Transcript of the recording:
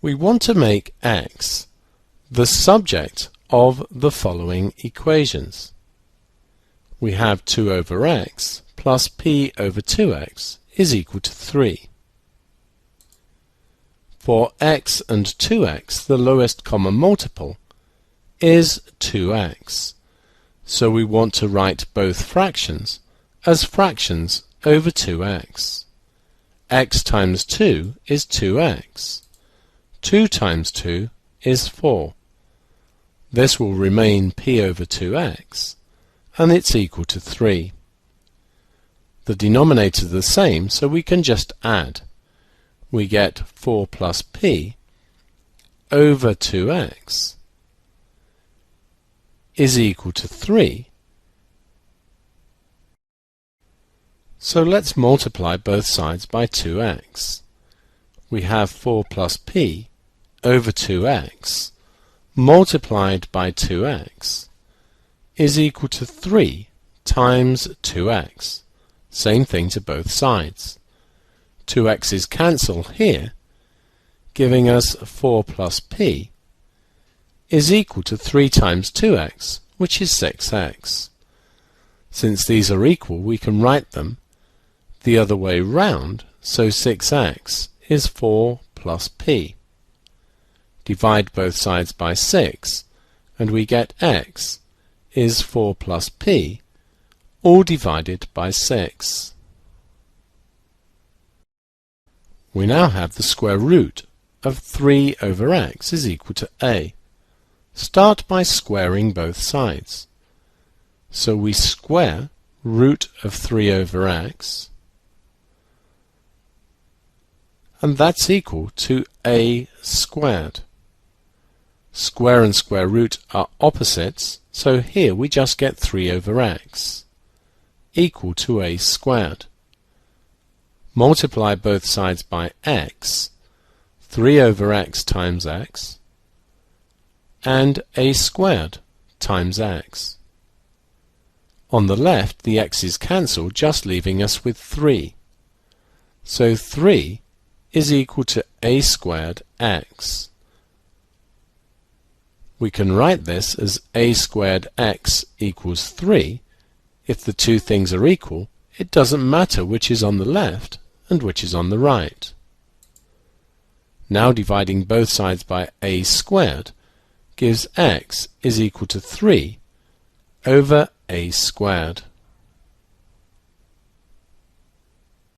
We want to make x the subject of the following equations. We have 2 over x plus p over 2x is equal to 3. For x and 2x, the lowest common multiple is 2x. So we want to write both fractions as fractions over 2x. X times 2 is 2x. 2 times 2 is 4. This will remain p over 2x, and it's equal to 3. The denominators are the same, so we can just add. We get 4 plus p over 2x is equal to 3. So let's multiply both sides by 2x. We have 4 plus p over 2x multiplied by 2x is equal to 3 times 2x. Same thing to both sides. 2x's cancel here, giving us 4 plus p is equal to 3 times 2x, which is 6x. Since these are equal, we can write them the other way round, so 6x is 4 plus p. Divide both sides by 6, and we get x is 4 plus p, all divided by 6. We now have the square root of 3 over x is equal to a. Start by squaring both sides. So we square root of 3 over x, and that's equal to a squared. Square and square root are opposites, so here we just get 3 over x equal to a squared. Multiply both sides by x, 3 over x times x, and a squared times x. On the left, the x's cancel, just leaving us with 3. So 3 is equal to a squared x. We can write this as a squared x equals 3. If the two things are equal, it doesn't matter which is on the left and which is on the right. Now dividing both sides by a squared gives x is equal to 3 over a squared.